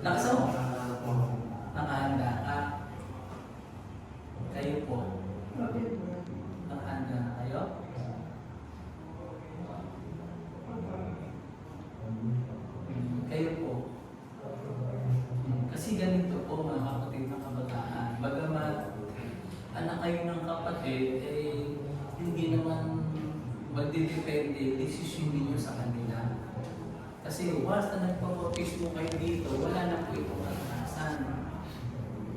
Lakas mo. Nakahanda ka. Kayo po. Nakahanda na kayo? Kayo po. Kasi ganito po mga kapatid ng kabataan. Bagamat anak kayo ng kapatid, eh hindi naman magdidepende desisyon ninyo sa kanila. Kasi once na nagpapautismo kayo dito, wala na po itong atrasan.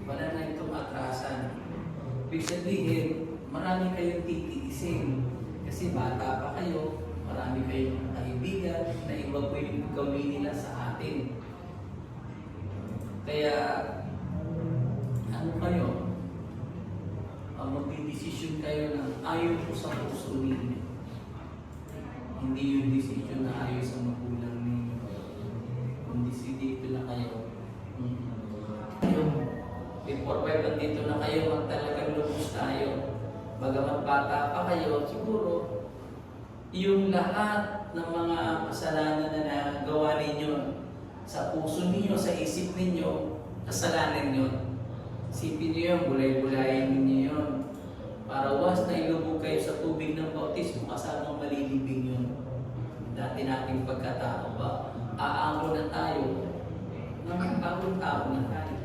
Wala na itong atrasan. Ibig sabihin, marami kayong titiisin. Kasi bata pa kayo, marami kayong kaibigan na iba po yung gawin nila sa atin. Kaya, ano kayo? Magdidesisyon kayo ng ayaw po sa puso ninyo. Hindi yung desisyon na ayaw sa magulang ninyo. Kung dito na kayo. Before 5 nandito na kayo, talagang lubos tayo. Bagamat bata pa kayo, siguro, yung lahat ng mga kasalanan na nagawa ninyo sa puso ninyo, sa isip ninyo, kasalanan yun. Isipin nyo yun, bulay-bulayin ninyo yun. Para once na ilubog kayo sa tubig ng bautismo, kasamang malilibing yun. Dati nating pagkatao ba, aamon na tayo. Nangangabon-tao na tayo.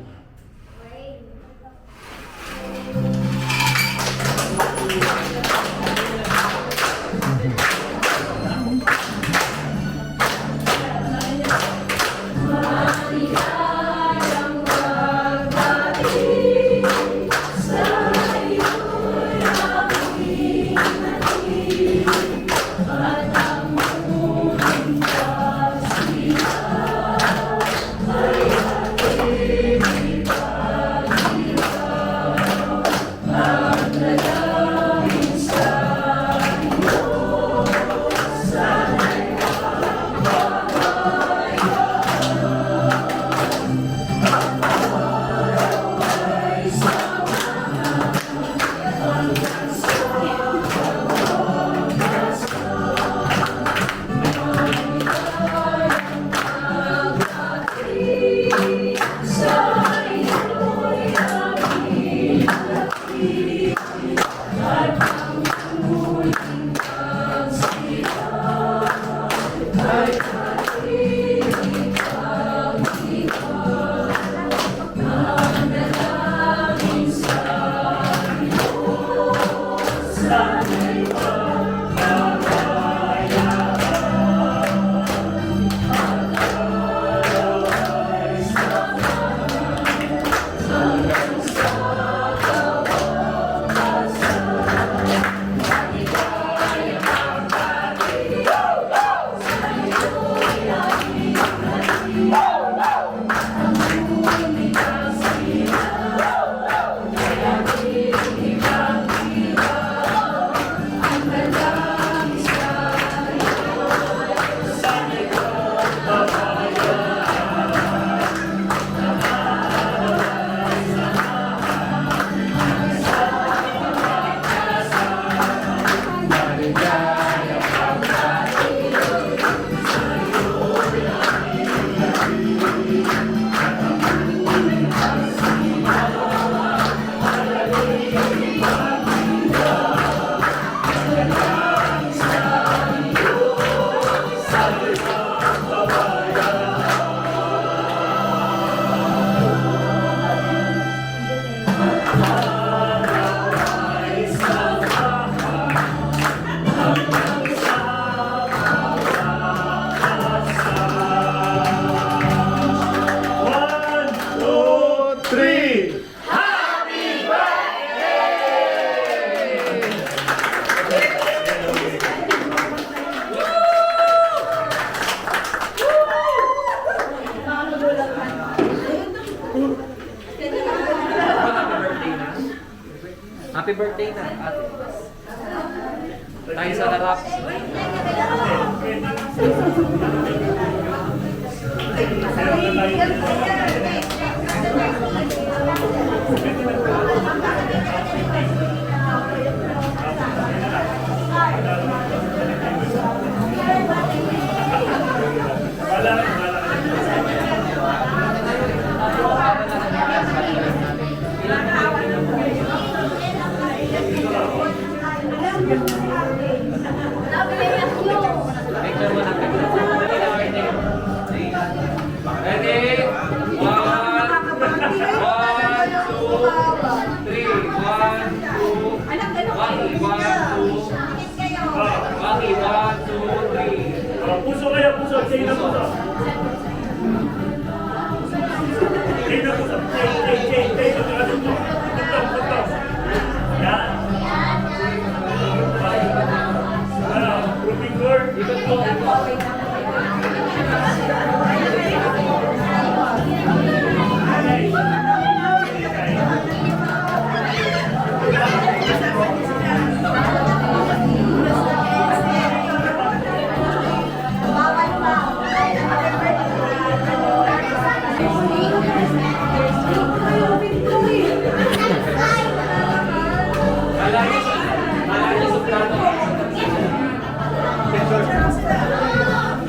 Happy birthday na, ate. Tayo sa harap.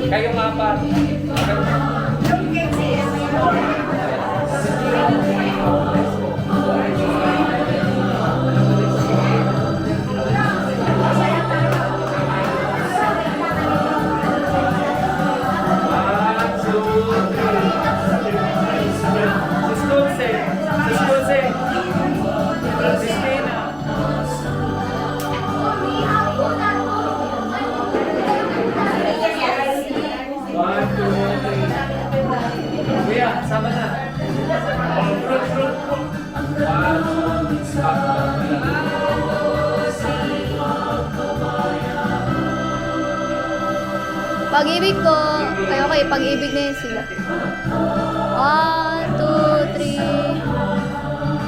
Kayong apat. Kuya, sama na. Pag-ibig ko. Ay, okay. Pag-ibig na yun sila. 1, 2, 3.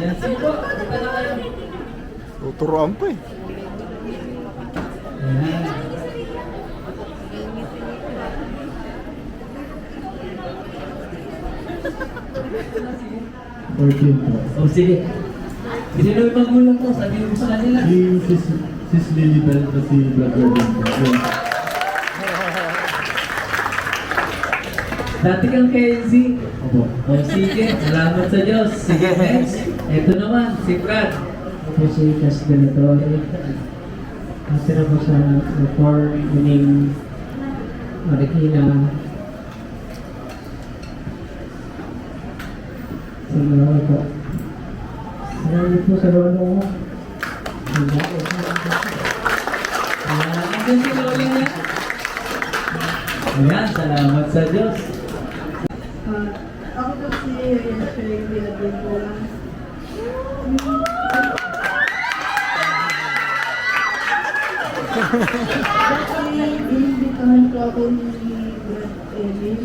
Yan, sige po. Punta na kayo. Tuturuan pa eh. Ayan. O sige. Sino yung magulang mo? Sabihin mo sa kanila. Sis Lilibel kasi vlogger din po. Dati kang Kenzie. Opo. O sige, salamat sa Diyos. Sige, next. Ito naman, si Brad. Ako si Cas Belatore. Natira ko sa Reform Uning Marikina. Salamat po. Salamat po sa lolo ko. Andun si Loling niya. Ayan, salamat sa Diyos. Ako po si Sherry Villador. Dati, inimbitahan po ako ni Brad Emil,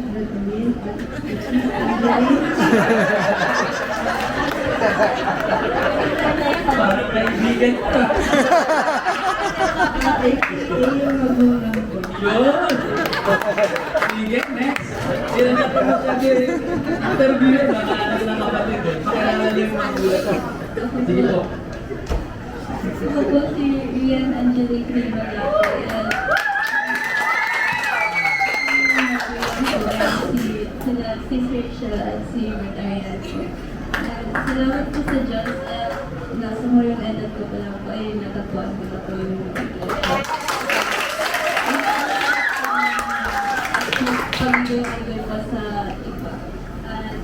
Parang kaibigan ka. yung magulang ko. Yun. Sige, next. Sinanap ko kasi interview yun, mga anak ng kapatid eh. Pakilala niyo yung mga gulat ko. Sige po. Ako po si Rian Angelique Rimalaki. Si Rachel at si Ryan. Salamat po sa Diyos at nasa ngayong edad ko pa lang po ay natagpuan ko na po yung pag-ibig pa sa iba. At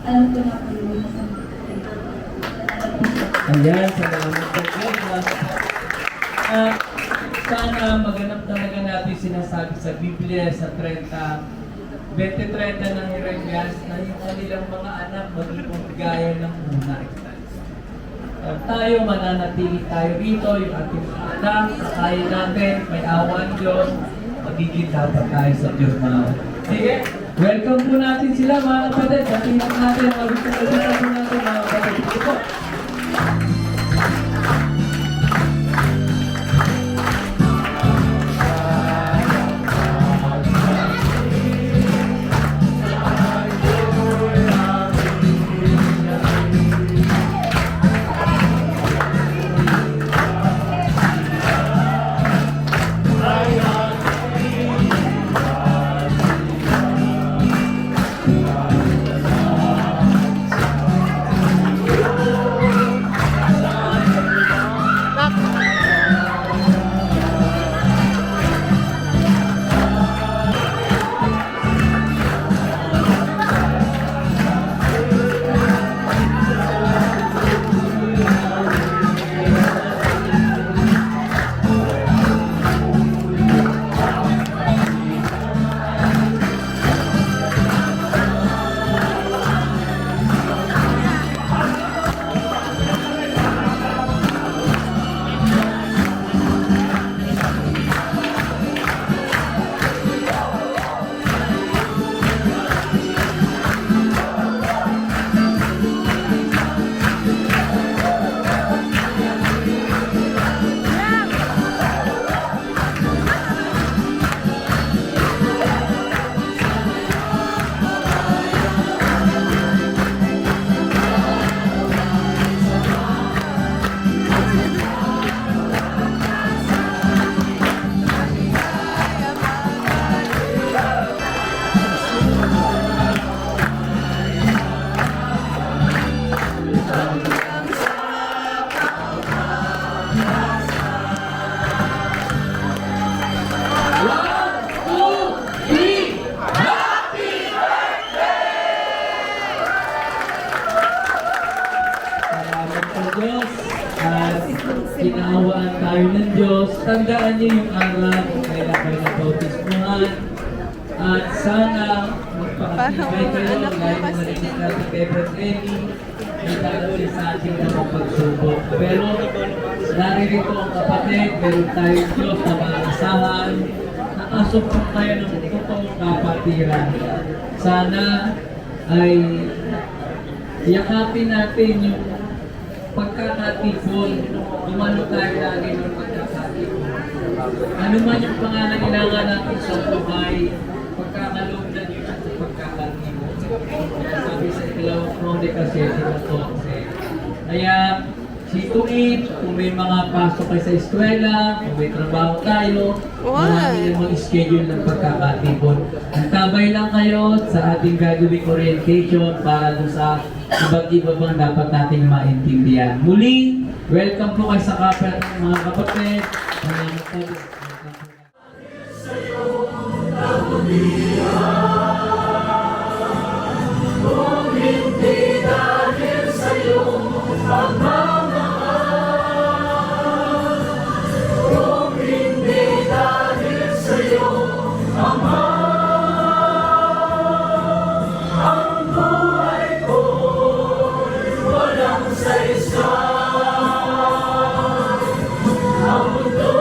alam ko na po yung nasa Ayan, salamat po. Sana maganap talaga natin sinasabi sa Biblia sa 20-30 ng Jeremias na yung kanilang mga anak magiging gaya ng una. Tayo, mananatili tayo rito, yung ating mga anak, kaya natin, may awan Diyos, magiging dapat tayo sa Diyos mga. Sige, welcome po natin sila mga kapatid. Sabihin natin, mag-welcome po natin mga kapatid. Sige po. Diyos at kinaawaan tayo ng Diyos. Tandaan niyo yung araw kung kailan kayo nabautismuhan at sana magpakatibay kayo dahil marinig natin kay Brad Rennie may darating sa ating namang pagsubok. Pero naririto ang kapatid, meron tayong Diyos na maasahan, nakasupot tayo ng totoong kapatiran. Sana ay yakapin natin yung pagkakatipon, umano tayo lagi ng pagkakatipon. Ano man yung pangangailangan natin sa buhay, pagkakaloob na Diyos at pagkakatipon. Sabi sa ikalawang Kronika 7:14. Kaya, see to it, kung may mga pasok kayo sa eskwela, kung may trabaho tayo, marami namang schedule ng pagkakatipon. Nagtabay lang kayo sa ating gagawing orientation para doon sa iba't iba bang dapat nating maintindihan. Muli, welcome po kayo sa kapat mga kapatid. Salamat po. Ang mundo